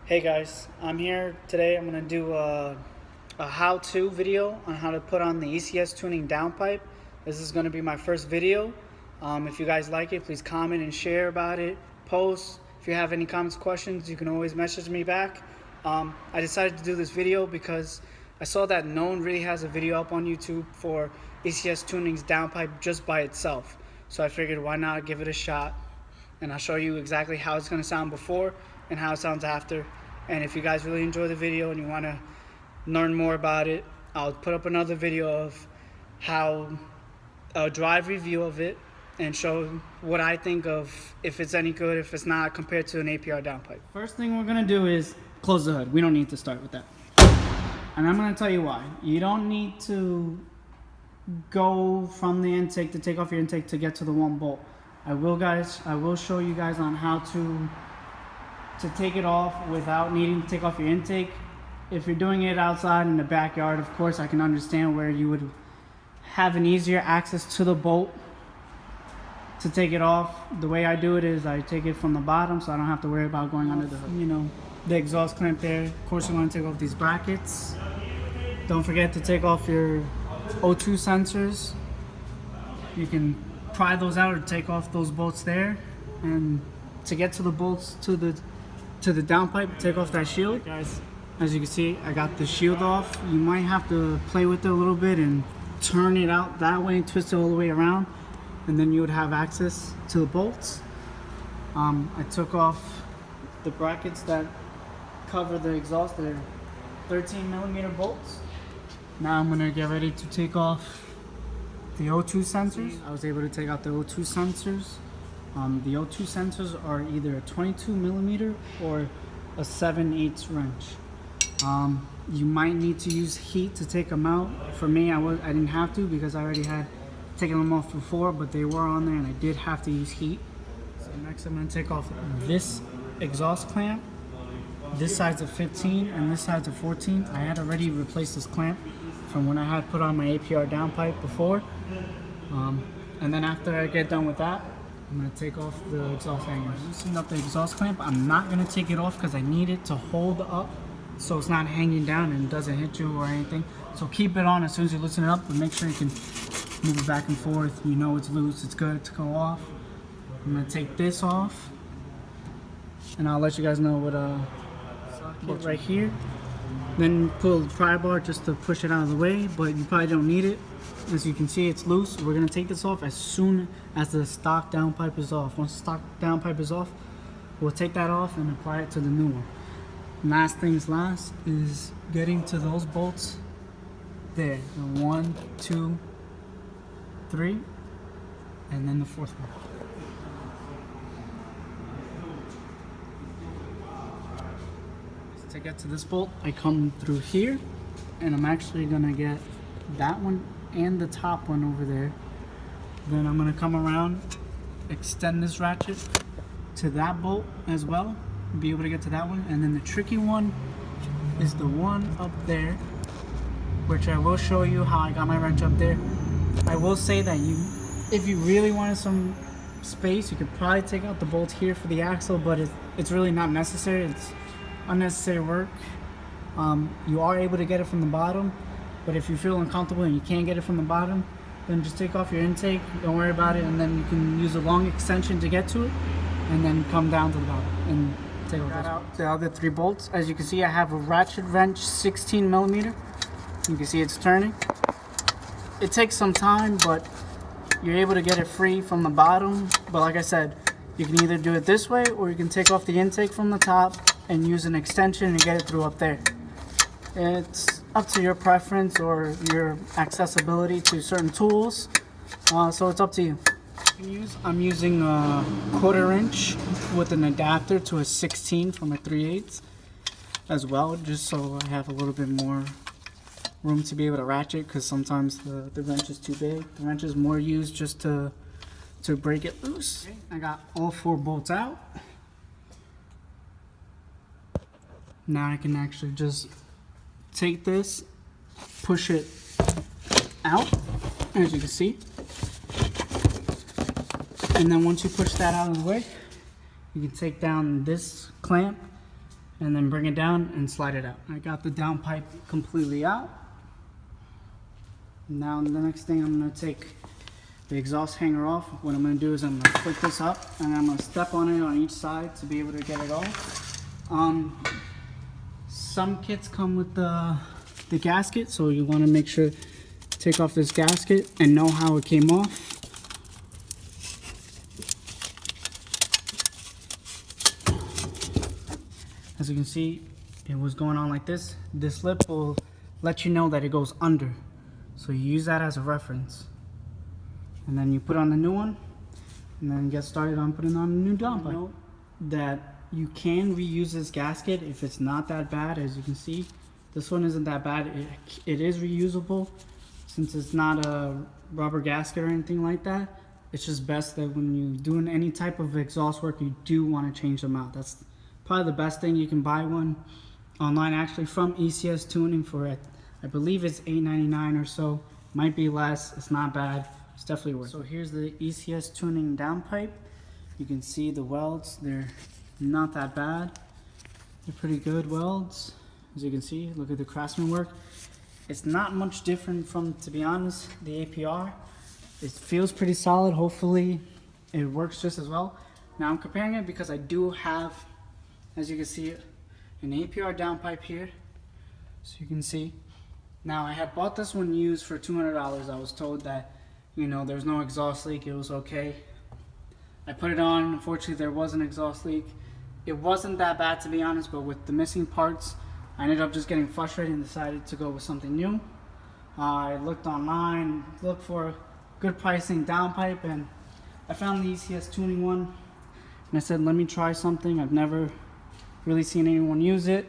Hey guys, I'm here today. I'm going to do a how-to video on how to put on the ECS tuning downpipe. This is going to be my first video. If you guys like it, please comment and share about it. Post. If you have any comments, questions, you can always message me back. I decided to do this video because I saw that no one really has a video up on YouTube for ECS tuning's downpipe just by itself. So I figured why not give it a shot, and I'll show you exactly how it's going to sound before and how it sounds after. And if you guys really enjoy the video and you want to learn more about it, I'll put up another video of how a drive review of it and show what I think of if it's any good, if it's not, compared to an APR downpipe. First thing we're going to do is close the hood. We don't need to start with that. And I'm going to tell you why. You don't need to go from the intake to take off your intake to get to the one bolt. I will show you guys on how to take it off without needing to take off your intake. If you're doing it outside in the backyard, of course I can understand where you would have an easier access to the bolt to take it off. The way I do it is I take it from the bottom, so I don't have to worry about going under the hood. You know, the exhaust clamp there. Of course you want to take off these brackets. Don't forget to take off your O2 sensors. You can pry those out or take off those bolts there. And to get to the bolts to the downpipe, take off that shield. Guys, as you can see, I got the shield off. You might have to play with it a little bit and turn it out that way and twist it all the way around, and then you would have access to the bolts. I took off the brackets that cover the exhaust. They're 13mm bolts. Now I'm gonna get ready to take off the O2 sensors. I was able to take out the O2 sensors. The O2 sensors are either a 22mm or a 7/8 wrench. You might need to use heat to take them out. For me, I didn't have to because I already had taken them off before, but they were on there and I did have to use heat. So next I'm going to take off this exhaust clamp. This side's a 15 and this side's a 14. I had already replaced this clamp from when I had put on my APR downpipe before. And then after I get done with that, I'm going to take off the exhaust hanger. Loosening up the exhaust clamp. I'm not going to take it off because I need it to hold up so it's not hanging down and doesn't hit you or anything. So keep it on as soon as you loosen it up, but make sure you can move it back and forth. You know it's loose, it's good to go off. I'm going to take this off and I'll let you guys know what right here. Then pull the pry bar just to push it out of the way, but you probably don't need it. As you can see, it's loose. We're going to take this off as soon as the stock downpipe is off. Once the stock downpipe is off, we'll take that off and apply it to the new one. Last things last is getting to those bolts there. 1, 2, 3, and then the fourth one. To get to this bolt, I come through here, and I'm actually going to get that one and the top one over there. Then I'm going to come around, extend this ratchet to that bolt as well, be able to get to that one. And then the tricky one is the one up there, which I will show you how I got my wrench up there. I will say that if you really wanted some space, you could probably take out the bolt here for the axle, but it's really not necessary. It's unnecessary work. You are able to get it from the bottom, but if you feel uncomfortable and you can't get it from the bottom, then just take off your intake, don't worry about it, and then you can use a long extension to get to it, and then come down to the bottom and take out the other 3 bolts. As you can see, I have a ratchet wrench 16mm. You can see it's turning. It takes some time, but you're able to get it free from the bottom. But like I said, you can either do it this way, or you can take off the intake from the top and use an extension and get it through up there. It's up to your preference or your accessibility to certain tools, so it's up to you. I'm using a 1/4 inch with an adapter to a 16 from a 3/8 as well, just so I have a little bit more room to be able to ratchet, because sometimes the wrench is too big. The wrench is more used just to break it loose. Okay. I got all 4 bolts out. Now I can actually just take this, push it out, as you can see. And then once you push that out of the way, you can take down this clamp and then bring it down and slide it out. I got the downpipe completely out. Now the next thing, I'm going to take the exhaust hanger off. What I'm going to do is I'm going to flip this up and I'm going to step on it on each side to be able to get it off. Some kits come with the gasket, so you want to make sure to take off this gasket and know how it came off. As you can see, it was going on like this. This lip will let you know that it goes under, so you use that as a reference. And then you put on the new one, and then get started on putting on a new downpipe. Note that you can reuse this gasket if it's not that bad. As you can see, this one isn't that bad. It is reusable since it's not a rubber gasket or anything like that. It's just best that when you're doing any type of exhaust work, you do want to change them out. That's probably the best thing. You can buy one online actually from ECS Tuning for it. I believe it's $8.99 or so. Might be less. It's not bad. It's definitely worth it. So here's the ECS Tuning downpipe. You can see the welds. They're not that bad. They're pretty good welds. As you can see, look at the Craftsman work. It's not much different from, to be honest, the APR. It feels pretty solid. Hopefully it works just as well. Now I'm comparing it because I do have, as you can see, an APR downpipe here. So you can see. Now I had bought this one used for $200. I was told that, you know, there's no exhaust leak. It was okay. I put it on. Unfortunately, there was an exhaust leak. It wasn't that bad, to be honest, but with the missing parts, I ended up just getting frustrated and decided to go with something new. I looked online, looked for good pricing downpipe, and I found the ECS Tuning one. And I said, let me try something. I've never really seen anyone use it.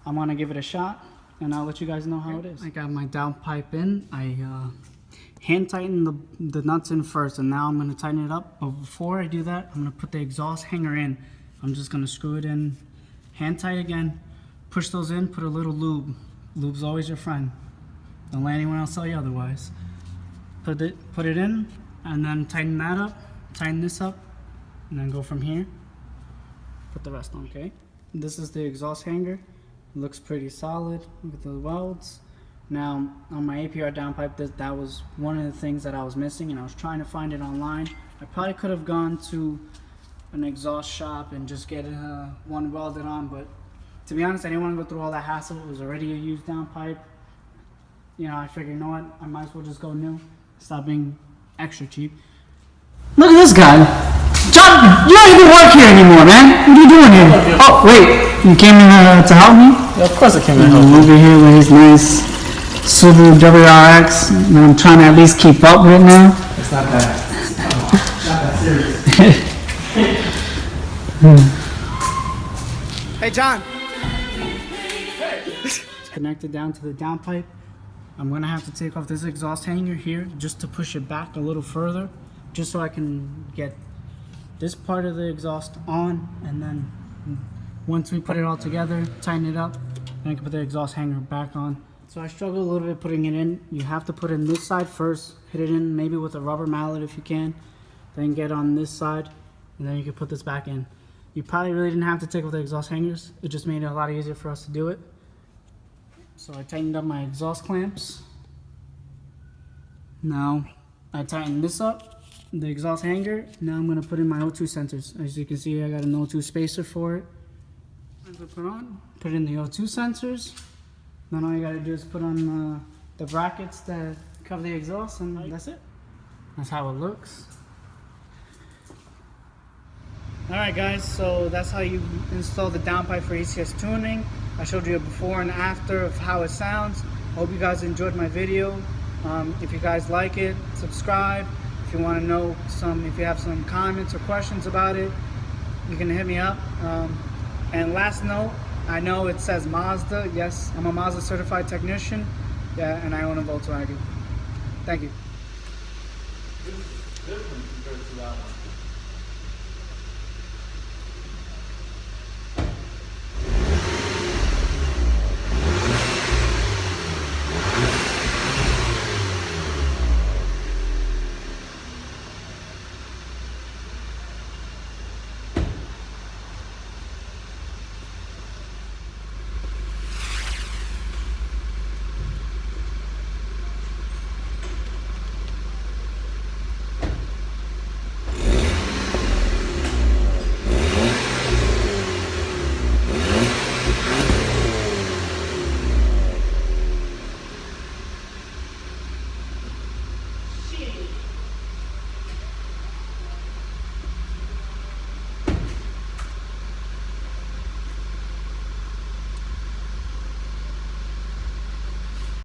I'm gonna give it a shot, and I'll let you guys know how it is. I got my downpipe in. I hand tighten the nuts in first, and now I'm going to tighten it up. But before I do that, I'm going to put the exhaust hanger in. I'm just going to screw it in hand tight again, push those in, put a little lube. Lube's always your friend. Don't let anyone else tell you otherwise. Put it in, and then tighten that up, tighten this up, and then go from here. Put the rest on, okay? This is the exhaust hanger. It looks pretty solid. Look at the welds. Now, on my APR downpipe, that was one of the things that I was missing, and I was trying to find it online. I probably could have gone to an exhaust shop and just get one welded on, but to be honest, I didn't want to go through all that hassle. It was already a used downpipe. You know, I figured, you know what, I might as well just go new. Stop being extra cheap. Look at this guy. John, you don't even work here anymore, man. What are you doing here? Oh, wait, you came in to help me? Yeah, of course I came in to help you. Over here with his nice Subaru WRX, and I'm trying to at least keep up with it now. It's not that. Not that serious. Hey, John. It's connected down to the downpipe. I'm gonna have to take off this exhaust hanger here just to push it back a little further, just so I can get this part of the exhaust on, and then once we put it all together, tighten it up, then I can put the exhaust hanger back on. So I struggle a little bit putting it in. You have to put in this side first, hit it in maybe with a rubber mallet if you can, then get on this side, and then you can put this back in. You probably really didn't have to take off the exhaust hangers. It just made it a lot easier for us to do it. So I tightened up my exhaust clamps. Now I tightened this up, the exhaust hanger. Now I'm gonna put in my O2 sensors. As you can see, I got an O2 spacer for it. I'm gonna put in the O2 sensors. Then all you gotta do is put on the brackets that cover the exhaust, and that's it. That's how it looks. Alright guys, so that's how you install the downpipe for ECS Tuning. I showed you a before and after of how it sounds. Hope you guys enjoyed my video. If you guys like it, subscribe. If you want to know if you have some comments or questions about it, you can hit me up. And last note, I know it says Mazda. Yes, I'm a Mazda certified technician. Yeah, and I own a Volkswagen. Thank you.